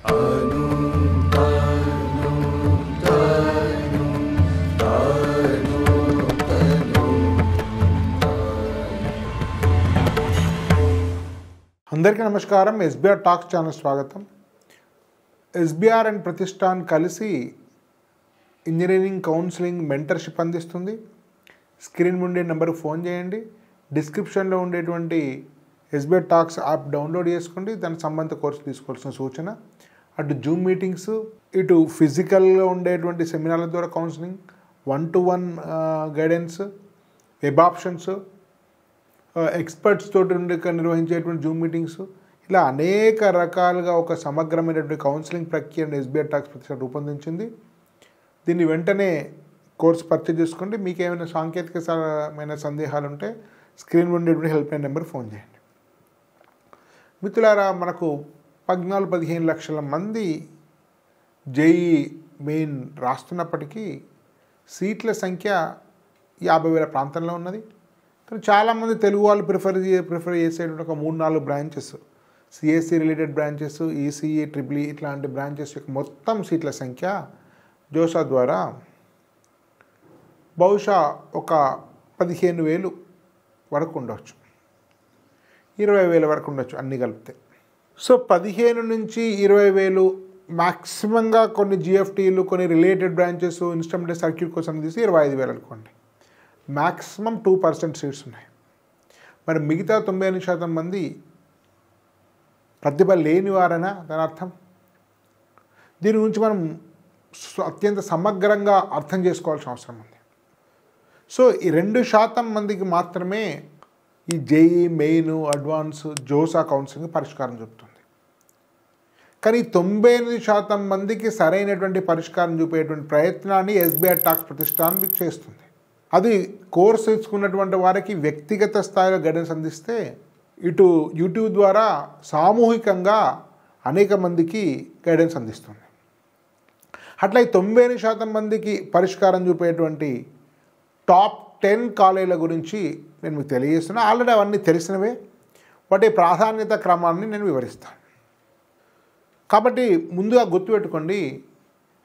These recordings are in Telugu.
అందరికీ నమస్కారం. ఎస్బీఆర్ టాక్స్ ఛానల్ స్వాగతం. ఎస్బీఆర్ అండ్ ప్రతిష్టాన్ కలిసి ఇంజనీరింగ్ కౌన్సిలింగ్ మెంటర్షిప్ అందిస్తుంది. స్క్రీన్ ఉండే నెంబర్కి ఫోన్ చేయండి. డిస్క్రిప్షన్లో ఉండేటువంటి ఎస్బీఆర్ టాక్స్ యాప్ డౌన్లోడ్ చేసుకోండి. దానికి సంబంధిత కోర్సు తీసుకోవాల్సిన సూచన. అటు జూమ్ మీటింగ్స్, ఇటు ఫిజికల్గా ఉండేటువంటి సెమినార్ల ద్వారా counselling, 1-to-1 guidance, web options, experts తోటి నిర్వహించేటువంటి జూమ్ మీటింగ్స్, ఇలా అనేక రకాలుగా ఒక సమగ్రమైనటువంటి కౌన్సిలింగ్ ప్రక్రియను ఎస్బీఆర్ టాక్స్ ప్రతిష్టాన్ రూపొందించింది. దీన్ని వెంటనే కోర్సు పర్చేజ్ చేసుకోండి. మీకు ఏమైనా సాంకేతికమైన సందేహాలు ఉంటే స్క్రీన్ ఉండేటువంటి హెల్ప్ లైన్ నెంబర్ ఫోన్ చేయండి. మిత్రులారా, మనకు 14-15 లక్షల మంది జేఈ మెయిన్ రాస్తున్నప్పటికీ సీట్ల సంఖ్య 50,000 ప్రాంతంలో ఉన్నది. కానీ చాలామంది తెలుగు వాళ్ళు ప్రిఫర్ చేసేటువంటి ఒక 3-4 branches, CSC related branches, ECE, triple ఇట్లాంటి బ్రాంచెస్ యొక్క మొత్తం సీట్ల సంఖ్య జోసా ద్వారా బహుశా ఒక 15,000 వరకు ఉండవచ్చు, 20,000 వరకు ఉండొచ్చు అన్నీ కలిపితే. సో 15 నుంచి 20,000 మ్యాక్సిమంగా కొన్ని జిఎఫ్టీలు, కొన్ని రిలేటెడ్ బ్రాంచెస్, ఇన్స్ట్రుమెంటల్ సర్క్యూట్ కోసం తీసి 25,000 అనుకోండి. మ్యాక్సిమం 2% సీట్స్ ఉన్నాయి. మరి మిగతా 98% మంది ప్రతిభ లేనివారనా దాని అర్థం? దీని గురించి మనం అత్యంత సమగ్రంగా అర్థం చేసుకోవాల్సిన అవసరం ఉంది. సో ఈ 2% మందికి మాత్రమే ఈ JEE main, advance, JoSAA counselling పరిష్కారం చూపుతుంది. కానీ 98% మందికి సరైనటువంటి పరిష్కారం చూపేటువంటి ప్రయత్నాన్ని ఎస్బీఆర్ టాక్స్ ప్రతిష్టాన్ చేస్తుంది. అది కోర్సు ఇచ్చుకున్నటువంటి వారికి వ్యక్తిగత స్థాయిలో గైడెన్స్ అందిస్తే, ఇటు యూట్యూబ్ ద్వారా సామూహికంగా అనేక మందికి గైడెన్స్ అందిస్తుంది. అట్లా 90% మందికి పరిష్కారం చూపేటువంటి టాప్ 10 కాలేజీల గురించి నేను మీకు తెలియజేస్తున్నా. ఆల్రెడీ అవన్నీ తెలిసినవే. వాటి ప్రాధాన్యత క్రమాన్ని నేను వివరిస్తాను. కాబట్టి ముందుగా గుర్తుపెట్టుకోండి,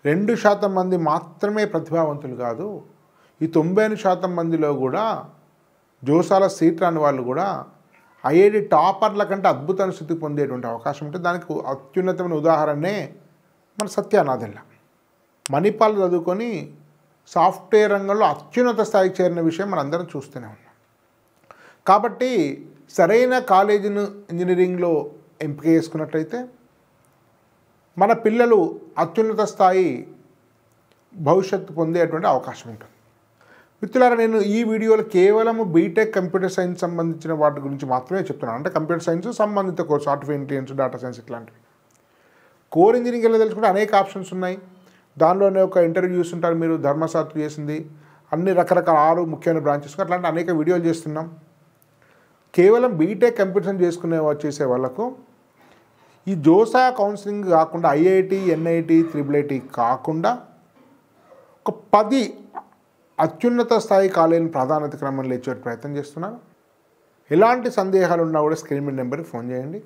2% మంది మాత్రమే ప్రతిభావంతులు కాదు. ఈ 90% మందిలో కూడా జోసాల సీట్ రాని వాళ్ళు కూడా ఐఐటి టాపర్ల కంటే అద్భుతమైన స్థితి పొందేటువంటి అవకాశం ఉంటే దానికి అత్యున్నతమైన ఉదాహరణే మన సత్యానాథెల్ల. మణిపాల్ చదువుకొని సాఫ్ట్వేర్ రంగంలో అత్యున్నత స్థాయికి చేరిన విషయం మనందరం చూస్తూనే ఉన్నాం. కాబట్టి సరైన కాలేజీని ఇంజనీరింగ్లో ఎంపిక చేసుకున్నట్లయితే మన పిల్లలు అత్యున్నత స్థాయి భవిష్యత్తు పొందేటువంటి అవకాశం ఉంటుంది. మిత్రులారా, నేను ఈ వీడియోలో కేవలం బీటెక్ కంప్యూటర్ సైన్స్ సంబంధించిన వాటి గురించి మాత్రమే చెప్తున్నాను. అంటే కంప్యూటర్ సైన్స్ సంబంధిత course, artificial intelligence, data science ఇట్లాంటివి. కోర్ ఇంజనీరింగ్ వెళ్ళి తెలుసుకుంటే అనేక ఆప్షన్స్ ఉన్నాయి. దానిలోనే ఒక ఇంటర్వ్యూ చూస్తుంటారు మీరు, ధర్మశాస్త్రం చేసింది, అన్ని రకరకాల 6 ముఖ్యమైన బ్రాంచెస్, అట్లాంటి అనేక వీడియోలు చేస్తున్నాం. కేవలం బీటెక్ కంప్యూటర్ సైన్స్ చేసే వాళ్ళకు ఈ జోసా కౌన్సిలింగ్ కాకుండా ఐఐటి, ఎన్ఐటి, ట్రిపుల్ ఐటి కాకుండా ఒక 10 అత్యున్నత స్థాయి కాలేజీని ప్రాధాన్యత క్రమంలో ఇచ్చే ప్రయత్నం చేస్తున్నాను. ఎలాంటి సందేహాలు ఉన్నా కూడా స్క్రీన్ మీద నెంబర్కి ఫోన్ చేయండి.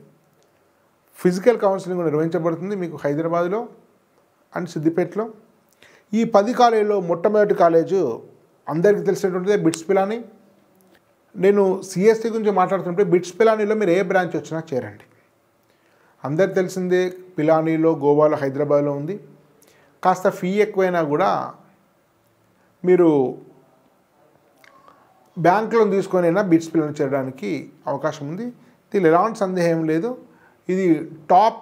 ఫిజికల్ కౌన్సిలింగ్ నిర్వహించబడుతుంది మీకు హైదరాబాద్లో అండ్ సిద్దిపేటలో. ఈ 10 కాలేజీలో మొట్టమొదటి కాలేజు అందరికీ తెలిసినటువంటిదే బిట్స్ పిలానీ. నేను సిఎస్సి గురించి మాట్లాడుతుంటే బిట్స్ పిలానీలో మీరు ఏ బ్రాంచ్ వచ్చినా చేరండి. అందరికి తెలిసిందే, పిలానీలో గోవాలో, హైదరాబాద్లో ఉంది. కాస్త ఫీ ఎక్కువైనా కూడా మీరు బ్యాంక్ లోన్ తీసుకొనైనా బిట్స్ పిల్లలు చేరడానికి అవకాశం ఉంది. దీనిలో ఎలాంటి సందేహం లేదు. ఇది టాప్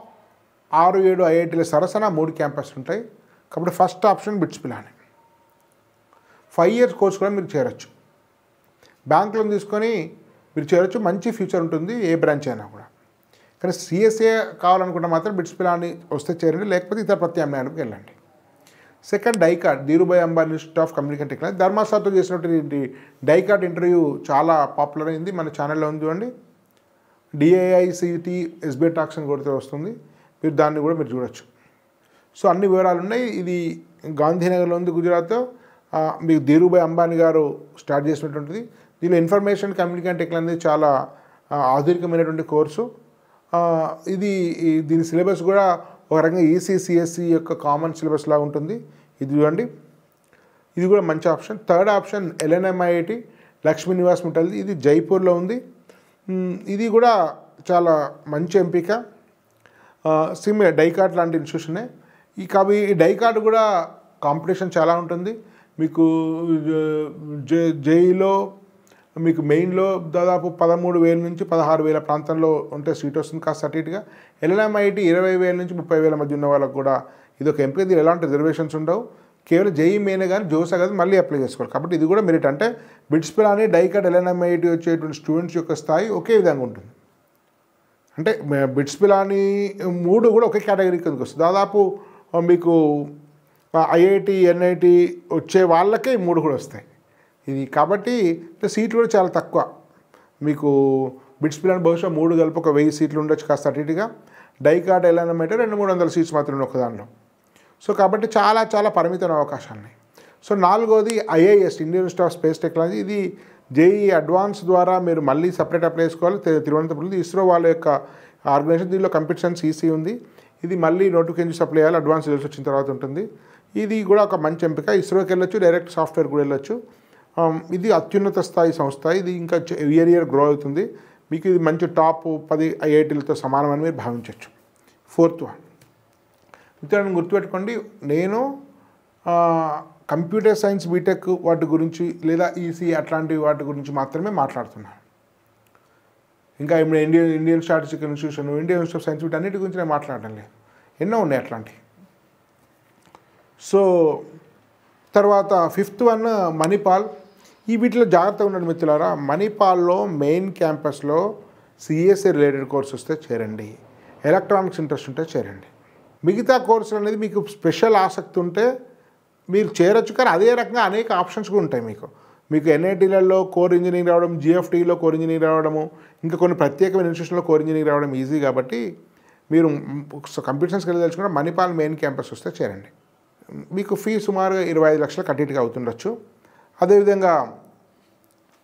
6-7 ఐఐటీల సరసన 3 క్యాంపస్లు ఉంటాయి. కాబట్టి first option bits Pilani. 5 years course కూడా మీరు చేరొచ్చు. బ్యాంక్ లోన్ తీసుకొని మీరు చేరొచ్చు. మంచి ఫ్యూచర్ ఉంటుంది ఏ బ్రాంచ్ అయినా కూడా. కానీ సిఎస్ఏ కావాలనుకుంటే మాత్రం బిట్స్ పిలానీ వస్తే చేరండి, లేకపోతే ఇతర ప్రత్యామ్నాయాలకు వెళ్ళండి. Second, dicot, Dhirubhai Ambani institute of communication technology. ధర్మశాస్త్రం చేసినటువంటి డైకాట్ ఇంటర్వ్యూ చాలా పాపులర్ అయింది. మన ఛానల్లో ఉంది చూడండి. డిఐఐసిటి ఎస్బీఆర్ టాక్స్ అని కొడితే వస్తుంది. మీరు దాన్ని కూడా మీరు చూడొచ్చు. సో అన్ని వివరాలు ఉన్నాయి. ఇది గాంధీనగర్లో ఉంది, గుజరాత్. మీకు ధీరుభాయ్ అంబానీ గారు స్టార్ట్ చేసినటువంటిది. దీనిలో ఇన్ఫర్మేషన్ కమ్యూనికేషన్ టెక్నాలజీ చాలా ఆధునికమైనటువంటి కోర్సు. ఇది దీని సిలబస్ కూడా ఒక రకంగా ఈసీసీఎస్సి యొక్క కామన్ సిలబస్ లాగా ఉంటుంది. ఇది చూడండి, ఇది కూడా మంచి option. Third option LNMIIT Lakshmi Nivas ఉంటుంది. ఇది జైపూర్లో ఉంది. ఇది కూడా చాలా మంచి ఎంపిక. డైకాట్ లాంటి ఇన్స్టిట్యూషనే. ఈ డైకాట్ కూడా కాంపిటీషన్ చాలా ఉంటుంది. మీకు జేఈలో మీకు మెయిన్లో దాదాపు 13,000 నుంచి 16,000 ప్రాంతంలో ఉంటే సీట్ వస్తుంది కాస్త అటు ఇటుగా. LNMIIT 20,000 నుంచి 30,000 మధ్య ఉన్న వాళ్ళకు కూడా ఇది ఒక ఎంపిక. దీని ఎలాంటి రిజర్వేషన్స్ ఉండవు. కేవలం జేఈ మెయిన్ కానీ జోసా కాదు మళ్ళీ అప్లై చేసుకోవాలి. కాబట్టి ఇది కూడా మెరిట్. అంటే బిట్స్ పిలాని డైకాట్ LNMIIT వచ్చేటువంటి స్టూడెంట్స్ యొక్క స్థాయి ఒకే విధంగా ఉంటుంది. అంటే బిట్స్ పిలాని 3 కూడా ఒకే కేటగిరీ కిందకి వస్తుంది. దాదాపు మీకు IIT NIT వచ్చే వాళ్ళకే 3 కూడా వస్తాయి. ఇది కాబట్టి సీట్లు కూడా చాలా తక్కువ. మీకు బిట్స్ పిలాని బహుశా 3 కలిపి ఒక 1000 సీట్లు ఉండొచ్చు కాస్త అటు ఇటుగా. డైకాట్ LNMIIT 200-300 సీట్స్ మాత్రమే ఒక దానిలో. సో కాబట్టి చాలా చాలా పరిమితమైన అవకాశాలు. సో 4వది IIS Indian Institute of Space Technology. ఇది జేఈ అడ్వాన్స్ ద్వారా మీరు మళ్ళీ సపరేట్ అప్లై చేసుకోవాలి. తిరువనంతపురం ఇస్రో వాళ్ళ యొక్క ఆర్గనైజేషన్. దీనిలో కంప్యూటర్ సైన్స్ ఉంది. ఇది మళ్ళీ నోటిఫికేషన్ అప్లై చేయాలి. అడ్వాన్స్ రిజల్ట్స్ వచ్చిన తర్వాత ఉంటుంది. ఇది కూడా ఒక మంచి ఎంపిక. ఇస్రోకి వెళ్ళొచ్చు, డైరెక్ట్ సాఫ్ట్వేర్ కూడా వెళ్ళొచ్చు. ఇది అత్యున్నత స్థాయి సంస్థ. ఇది ఇంకా ఇయర్ గ్రో అవుతుంది. మీకు ఇది మంచి టాప్ 10 IITలతో సమానమని మీరు భావించవచ్చు. 4th వన్ మిత్రులను గుర్తుపెట్టుకోండి, నేను కంప్యూటర్ సైన్స్ బీటెక్ వాటి గురించి లేదా ఈసీ అట్లాంటి వాటి గురించి మాత్రమే మాట్లాడుతున్నాను. ఇంకా ఇప్పుడు Indian statistical institution, Indian Institute of science వీటన్నిటి గురించి నేను మాట్లాడడం లేదు. ఎన్నో ఉన్నాయి అట్లాంటివి. సో తర్వాత 5th వన్ మణిపాల్. ఈ వీటిలో జాగ్రత్తగా ఉండండి మిత్రులారా. మణిపాల్లో మెయిన్ క్యాంపస్లో సిఎస్ఈ రిలేటెడ్ కోర్స్ వస్తే చేరండి. ఎలక్ట్రానిక్స్ ఇంట్రెస్ట్ ఉంటే చేరండి. మిగతా కోర్సులు అనేది మీకు స్పెషల్ ఆసక్తి ఉంటే మీరు చేరొచ్చు. కానీ అదే రకంగా అనేక ఆప్షన్స్ కూడా ఉంటాయి మీకు NITలలో కోర్ ఇంజనీరింగ్ రావడం, GFTలో కోర్ ఇంజనీరింగ్ రావడము, ఇంకా కొన్ని ప్రత్యేకమైన ఇన్స్టిట్యూషన్లో కోర్ ఇంజనీరింగ్ రావడం ఈజీ. కాబట్టి మీరు కంప్యూటర్ సైన్స్కి వెళ్ళి తెలుసుకుంటే మణిపాల్ మెయిన్ క్యాంపస్ వస్తే చేరండి. మీకు ఫీ సుమారుగా 25 లక్షలు కట్టిగా అవుతుండొచ్చు. అదేవిధంగా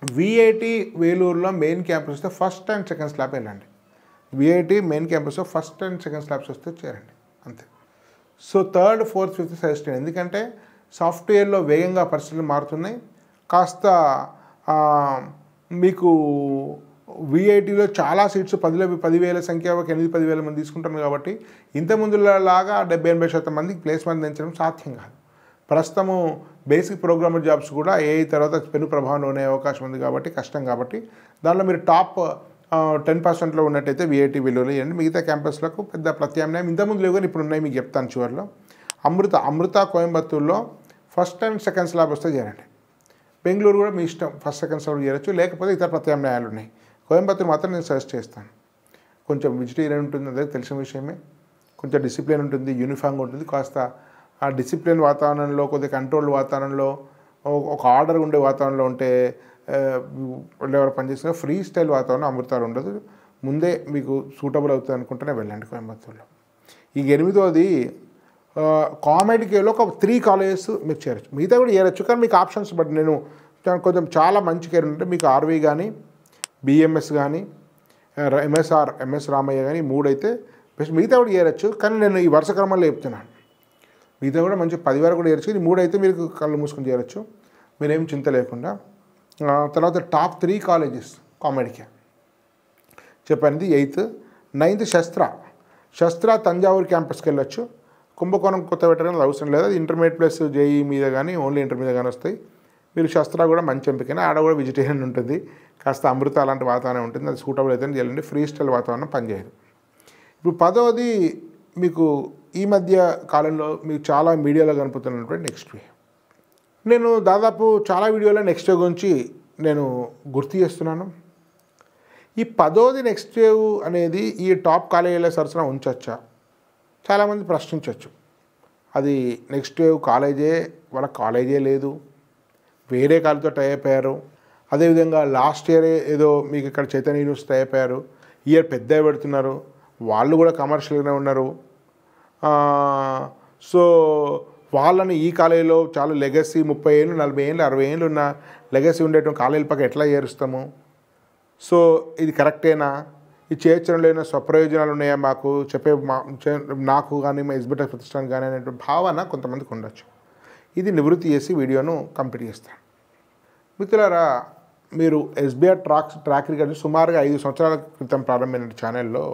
VIT వేలూరులో మెయిన్ క్యాంపస్ వస్తే ఫస్ట్ అండ్ సెకండ్ స్లాబ్ వెళ్ళండి. VIT మెయిన్ క్యాంపస్లో ఫస్ట్ అండ్ సెకండ్ స్లాబ్స్ వస్తే చేరండి, అంతే. So 3rd, 4th, 5th suggest చేయండి. ఎందుకంటే సాఫ్ట్వేర్లో వేగంగా పరిస్థితులు మారుతున్నాయి. కాస్త మీకు VITలో చాలా సీట్స్ 10,000 సంఖ్య 8-10,000 మంది తీసుకుంటున్నారు. కాబట్టి ఇంతకుముందులాగా 70-80% మందికి ప్లేస్మెంట్ అందించడం సాధ్యం కాదు. ప్రస్తుతము బేసిక్ ప్రోగ్రామర్ జాబ్స్ కూడా AI తర్వాత పెను ప్రభావంలో ఉండే అవకాశం ఉంది. కాబట్టి కష్టం. కాబట్టి దానిలో మీరు టాప్ 10%లో ఉన్నట్టయితే VIT వేలూరులో చేయండి. మిగతా క్యాంపస్లకు పెద్ద ప్రత్యామ్నాయం ఇంతకుముందు లేవు కానీ ఇప్పుడు ఉన్నాయి, మీకు చెప్తాను చివరిలో. అమృత కోయంబత్తూరులో ఫస్ట్ అండ్ సెకండ్ స్లాబ్ వస్తే చేరండి. బెంగళూరు కూడా మీ ఇష్టం, ఫస్ట్ సెకండ్ స్లాబ్ చేరచ్చు. లేకపోతే ఇతర ప్రత్యామ్నాయాలు ఉన్నాయి. కోయంబత్తూరు మాత్రం నేను సజెస్ట్ చేస్తాను. కొంచెం వెజిటేరియన్ ఉంటుంది, అదే తెలిసిన విషయమే. కొంచెం డిసిప్లిన్ ఉంటుంది, యూనిఫామ్గా ఉంటుంది. కాస్త ఆ డిసిప్లిన్ వాతావరణంలో, కొద్దిగా కంట్రోల్డ్ వాతావరణంలో, ఒక ఆర్డర్ ఉండే వాతావరణంలో ఉంటే ఎవరు పనిచేసిన ఫ్రీ స్టైల్ వాతావరణం అమృతాలు ఉండదు. ముందే మీకు సూటబుల్ అవుతుంది అనుకుంటేనే వెళ్ళండి కోయంబత్తూరులో. ఈ 8వది కామెడీకేలో ఒక 3 కాలేజెస్ మీకు చేరచ్చు. మిగతా కూడా చేరచ్చు కానీ మీకు ఆప్షన్స్ బట్ నేను కొంచెం చాలా మంచి కేర్ ఉంటే మీకు RV కానీ, BMS కానీ, MS రామయ్య కానీ 3 అయితే బెస్ట్. మిగతా కూడా చేరచ్చు కానీ నేను ఈ వరుస క్రమంలో చెప్తున్నాను. మిగతా కూడా మంచి 10 వరకు కూడా చేరచ్చు. ఇది 3 అయితే మీరు కళ్ళు మూసుకొని చేరచ్చు, మీరేం చింత లేకుండా. తర్వాత టాప్ 3 కాలేజెస్ కామెడీకే చెప్పండి. 8th, 9th శస్త్ర తంజావూరు క్యాంపస్కి వెళ్ళొచ్చు. కుంభకోణం కొత్త పెట్టడం అవసరం లేదు. అది ఇంటర్మీడియట్ ప్లస్ JEE మీద కానీ ఓన్లీ ఇంటర్ మీద కానీ వస్తాయి. మీరు శస్త్ర కూడా మంచి ఎంపికైనా. ఆడ కూడా వెజిటేరియన్ ఉంటుంది, కాస్త అమృత అలాంటి వాతావరణం ఉంటుంది. అది సూటబుల్ అయితే చేయాలండి. ఫ్రీ స్టైల్ వాతావరణం పనిచేయదు. ఇప్పుడు 10వది మీకు ఈ మధ్య కాలంలో మీకు చాలా మీడియాలో కనిపిస్తున్నటువంటి నెక్స్ట్ వే. నేను దాదాపు చాలా వీడియోలో నెక్స్ట్ వేవ్ గురించి నేను గుర్తు చేస్తున్నాను. ఈ 10వది నెక్స్ట్ వేవ్ అనేది ఈ టాప్ కాలేజీల సరసన ఉంచొచ్చా? చాలామంది ప్రశ్నించవచ్చు. అది నెక్స్ట్ వేవ్ కాలేజే, వాళ్ళ కాలేజే లేదు, వేరే కాలేజీతో టై అయిపోయారు. అదేవిధంగా లాస్ట్ ఇయర్ ఏదో మీకు ఇక్కడ చైతన్య యూనివర్సిటీ టై అయిపోయారు. ఇయర్ పెద్ద పెడుతున్నారు, వాళ్ళు కూడా కమర్షియల్గానే ఉన్నారు. సో వాళ్ళని ఈ కాలేజీలో చాలా లెగసీ 30 ఏళ్ళు 40 ఏళ్ళు 60 ఏళ్ళు ఉన్న లెగసీ ఉండేటువంటి కాలేజీల పక్క ఎట్లా చేరుస్తాము? సో ఇది కరెక్టేనా? ఈ చేర్చడంలో ఏమైనా స్వప్రయోజనాలు ఉన్నాయా మాకు నాకు కానీ మా ఎస్బిటెక్ ప్రతిష్టానికి కానీ అనేటువంటి భావన కొంతమందికి ఉండొచ్చు. ఇది నివృత్తి చేసి వీడియోను కంప్లీట్ చేస్తాను. మిత్రులారా, మీరు ఎస్బీఐ ట్రాక్ రికార్డు సుమారుగా 5 సంవత్సరాల క్రితం ప్రారంభమైన ఛానల్లో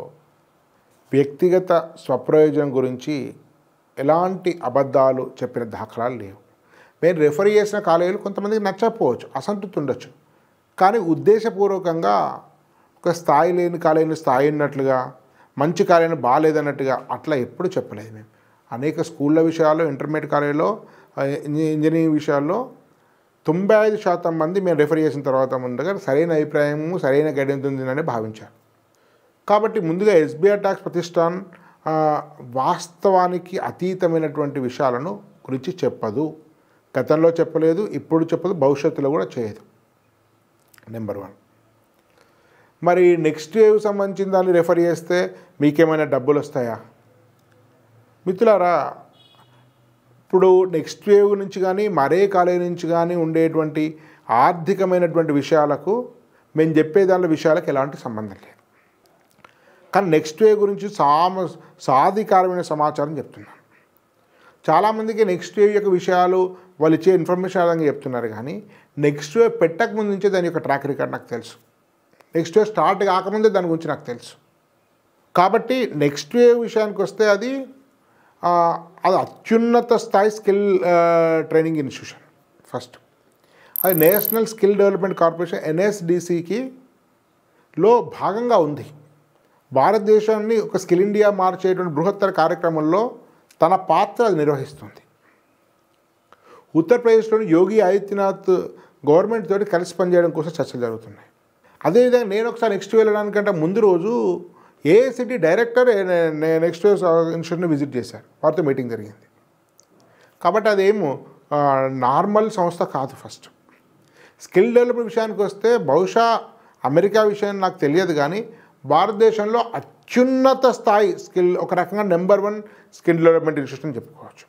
వ్యక్తిగత స్వప్రయోజనం గురించి ఎలాంటి అబద్ధాలు చెప్పిన దాఖలాలు లేవు. మేము రెఫర్ చేసిన కాలేజీలు కొంతమందికి నచ్చకపోవచ్చు, అసంతృప్తి ఉండొచ్చు. కానీ ఉద్దేశపూర్వకంగా ఒక స్థాయి లేని కాలేజీని స్థాయి ఉన్నట్లుగా, మంచి కాలేజీని బాగాలేదన్నట్టుగా అట్లా ఎప్పుడు చెప్పలేదు. మేము అనేక స్కూళ్ళ విషయాల్లో, ఇంటర్మీడియట్ కాలేజీలో, ఇంజనీరింగ్ విషయాల్లో 95% మంది మేము రెఫర్ చేసిన తర్వాత ముందుగా సరైన అభిప్రాయము, సరైన గైడెన్స్ ఉందని భావించారు. కాబట్టి ముందుగా ఎస్బీఐ టాక్స్ ప్రతిష్టాన్ వాస్తవానికి అతీతమైనటువంటి విషయాలను గురించి చెప్పదు. గతంలో చెప్పలేదు, ఇప్పుడు చెప్పదు, భవిష్యత్తులో కూడా చేయదు. నెంబర్ 1. మరి నెక్స్ట్ వేవ్ సంబంధించిన దాన్ని రెఫర్ చేస్తే మీకేమైనా డబ్బులు వస్తాయా? మిత్రులారా, ఇప్పుడు నెక్స్ట్ వేవ్ నుంచి కానీ మరే కాలేజీ నుంచి కానీ ఉండేటువంటి ఆర్థికమైనటువంటి విషయాలకు మేము చెప్పే దాని విషయాలకు ఎలాంటి సంబంధం లేదు. కానీ నెక్స్ట్ వేవ్ గురించి సాధికారమైన సమాచారం చెప్తున్నాను. చాలామందికి నెక్స్ట్ వేవ్ యొక్క విషయాలు వాళ్ళు ఇచ్చే ఇన్ఫర్మేషన్ ఆధారంగా చెప్తున్నారు. కానీ నెక్స్ట్ వేవ్ పెట్టకముందు నుంచే దాని యొక్క ట్రాక్ రికార్డ్ నాకు తెలుసు. నెక్స్ట్ వేవ్ స్టార్ట్ కాకముందే దాని గురించి నాకు తెలుసు. కాబట్టి నెక్స్ట్ వేవ్ విషయానికి వస్తే అది అత్యున్నత స్థాయి స్కిల్ ట్రైనింగ్ ఇన్స్టిట్యూషన్. ఫస్ట్ అది నేషనల్ స్కిల్ డెవలప్మెంట్ కార్పొరేషన్ NSDCలో భాగంగా ఉంది. భారతదేశాన్ని ఒక స్కిల్ ఇండియా మార్చేటువంటి బృహత్తర కార్యక్రమంలో తన పాత్ర అది నిర్వహిస్తుంది. ఉత్తరప్రదేశ్లోని యోగి ఆదిత్యనాథ్ గవర్నమెంట్ తోటి కలిసి పనిచేయడం కోసం చర్చలు జరుగుతున్నాయి. అదేవిధంగా నేను ఒకసారి నెక్స్ట్ వెళ్ళడానికంటే ముందు రోజు ఏఐసిటి డైరెక్టర్ నెక్స్ట్ ఇన్స్టిట్యూట్ని విజిట్ చేశారు, వారితో మీటింగ్ జరిగింది. కాబట్టి అదేమో నార్మల్ సంస్థ కాదు. ఫస్ట్ స్కిల్ డెవలప్మెంట్ విషయానికి వస్తే బహుశా అమెరికా విషయం నాకు తెలియదు, కానీ భారతదేశంలో అత్యున్నత స్థాయి స్కిల్, ఒక రకంగా నెంబర్ 1 స్కిల్ డెవలప్మెంట్ ఇన్స్టిట్యూషన్ చెప్పుకోవచ్చు.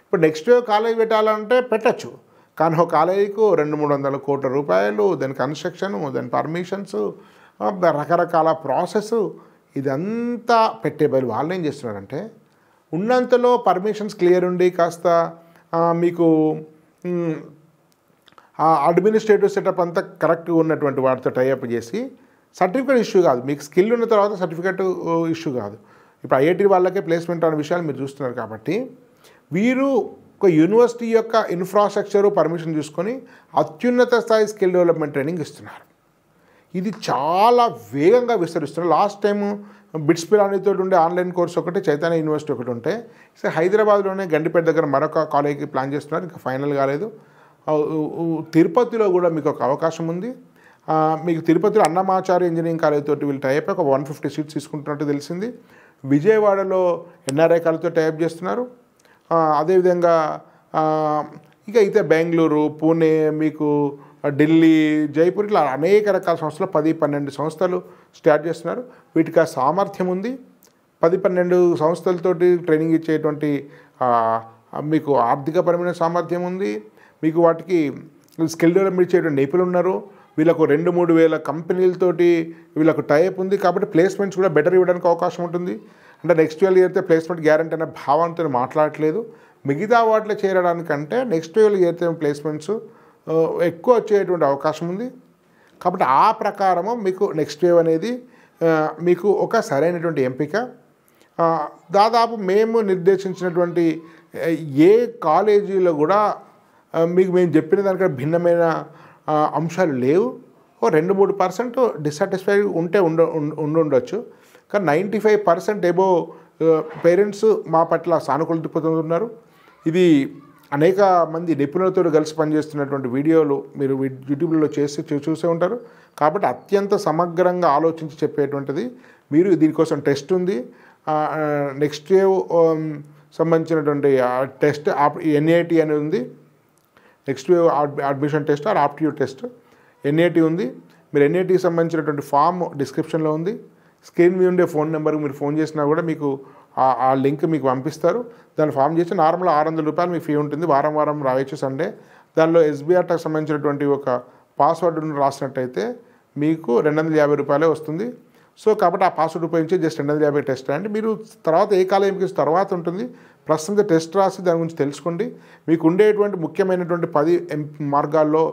ఇప్పుడు నెక్స్ట్ కాలేజ్ పెట్టాలంటే పెట్టచ్చు, కానీ ఒక కాలేజీకు 200-300 కోట్ల రూపాయలు, దాని కన్స్ట్రక్షను, దాని పర్మిషన్స్, రకరకాల ప్రాసెస్, ఇదంతా పెట్టే బదులు వాళ్ళు ఏం చేస్తున్నారంటే ఉన్నంతలో పర్మిషన్స్ క్లియర్ ఉండి కాస్త మీకు అడ్మినిస్ట్రేటివ్ సెటప్ అంతా కరెక్ట్గా ఉన్నటువంటి వాటితో టైఅప్ చేసి సర్టిఫికేట్ ఇష్యూ కాదు, మీకు స్కిల్ ఉన్న తర్వాత సర్టిఫికేట్ ఇష్యూ కాదు. ఇప్పుడు ఐఐటి వాళ్ళకే ప్లేస్మెంట్ అనే విషయాలు మీరు చూస్తున్నారు. కాబట్టి వీరు ఒక యూనివర్సిటీ యొక్క ఇన్ఫ్రాస్ట్రక్చరు పర్మిషన్ చూసుకొని అత్యున్నత స్థాయి స్కిల్ డెవలప్మెంట్ ట్రైనింగ్ ఇస్తున్నారు. ఇది చాలా వేగంగా విస్తరిస్తున్నారు. లాస్ట్ టైము బిట్స్ పిలానీతో ఉండే ఆన్లైన్ కోర్స్ ఒకటి, చైతన్య యూనివర్సిటీ ఒకటి ఉంటే, హైదరాబాద్లోనే గండిపేట దగ్గర మరొక కాలేజీకి ప్లాన్ చేస్తున్నారు, ఇంకా ఫైనల్ కాలేదు. తిరుపతిలో కూడా మీకు ఒక అవకాశం ఉంది. మీకు తిరుపతిలో అన్నమాచార్య ఇంజనీరింగ్ కాలేజ్ తోటి వీళ్ళు టైప్ ఒక 150 సీట్స్ తీసుకుంటున్నట్టు తెలిసింది. విజయవాడలో ఎన్ఆర్ఐ కాలేజ్తో టైప్ చేస్తున్నారు. అదేవిధంగా ఇంకా అయితే బెంగళూరు, పూణే, మీకు ఢిల్లీ, జైపూర్, ఇట్లా అనేక రకాల సంస్థలు 10-12 సంస్థలు స్టార్ట్ చేస్తున్నారు. వీటికి ఆ సామర్థ్యం ఉంది. 10-12 సంస్థలతోటి ట్రైనింగ్ ఇచ్చేటువంటి మీకు ఆర్థికపరమైన సామర్థ్యం ఉంది. మీకు వాటికి స్కిల్ డెవలప్మెంట్ ఇచ్చేటువంటి నిపుణులు ఉన్నారు. వీళ్ళకు 2-3 వేల కంపెనీలతోటి వీళ్ళకు టైప్ ఉంది. కాబట్టి ప్లేస్మెంట్స్ కూడా బెటర్ ఇవ్వడానికి అవకాశం ఉంటుంది. అంటే నెక్స్ట్ ఇయర్ చేరితే ప్లేస్మెంట్ గ్యారంటీ అనే భావంతో మాట్లాడట్లేదు. మిగతా వాటిలో చేరడానికంటే నెక్స్ట్ ఇయర్ చేరితే ప్లేస్మెంట్స్ ఎక్కువ వచ్చేటువంటి అవకాశం ఉంది. కాబట్టి ఆ ప్రకారము మీకు నెక్స్ట్ వేవ్ అనేది మీకు ఒక సరైనటువంటి ఎంపిక. దాదాపు మేము నిర్దేశించినటువంటి ఏ కాలేజీలో కూడా మీకు మేము చెప్పిన దానికంటే భిన్నమైన అంశాలు లేవు. 2-3% డిస్సాటిస్ఫై ఉంటే ఉండొచ్చు, కానీ 95% ఎబో పేరెంట్స్ మా పట్ల సానుకూల దృక్పథంతో ఉన్నారు. ఇది అనేక మంది నిపుణులతో కలిసి పనిచేస్తున్నటువంటి వీడియోలు మీరు యూట్యూబ్లో చూసే ఉంటారు. కాబట్టి అత్యంత సమగ్రంగా ఆలోచించి చెప్పేటువంటిది. మీరు దీనికోసం టెస్ట్ ఉంది, నెక్స్ట్ వేవ్ సంబంధించినటువంటి టెస్ట్ NAT అనేది ఉంది. Next wave admission test or aptitude test NAT ఉంది. మీరు NATకి సంబంధించినటువంటి ఫామ్ డిస్క్రిప్షన్లో ఉంది. స్క్రీన్ మీద ఉండే ఫోన్ నెంబర్కి మీరు ఫోన్ చేసినా కూడా మీకు ఆ లింక్ మీకు పంపిస్తారు. దాన్ని ఫామ్ చేసి నార్మల్ 600 రూపాయలు మీ ఫీ ఉంటుంది. వారం వారం రావచ్చు సండే. దానిలో SBI టాక్స్ సంబంధించినటువంటి ఒక పాస్వర్డ్ను రాసినట్టయితే మీకు 250 రూపాయలే వస్తుంది. సో కాబట్టి ఆ పాస్వర్డ్ ఉపయోగించి జస్ట్ 250 టెస్ట్ రాయండి. మీరు తర్వాత ఏ కాలం ఎంపిక తర్వాత ఉంటుంది, ప్రస్తుతం టెస్ట్ రాసి దాని గురించి తెలుసుకోండి. మీకు ఉండేటువంటి ముఖ్యమైనటువంటి 10 మార్గాల్లో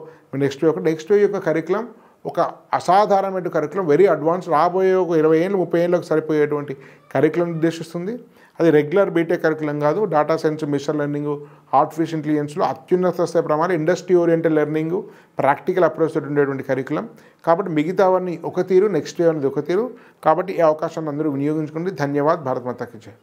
నెక్స్ట్ వే యొక్క కరికులం ఒక అసాధారణమైన కరికులం, వెరీ అడ్వాన్స్, రాబోయే ఒక 20 ఏళ్ళు 30 ఏళ్ళకి సరిపోయేటువంటి కరికులం నిర్దేశిస్తుంది. అది రెగ్యులర్ బీటెక్ కరికులం కాదు. Data science, mission learning, artificial ఇంటెలిజెన్స్లో అత్యున్నత స్థాయి ప్రమాణం, industry oriented learning, practical approach తోటి ఉండేటువంటి కరికులం. కాబట్టి మిగతావన్నీ ఒక తీరు, నెక్స్ట్ వే అనేది ఒక తీరు. కాబట్టి ఈ అవకాశాన్ని అందరూ వినియోగించుకోండి. ధన్యవాద్. భారత్ మాతా కీ జై.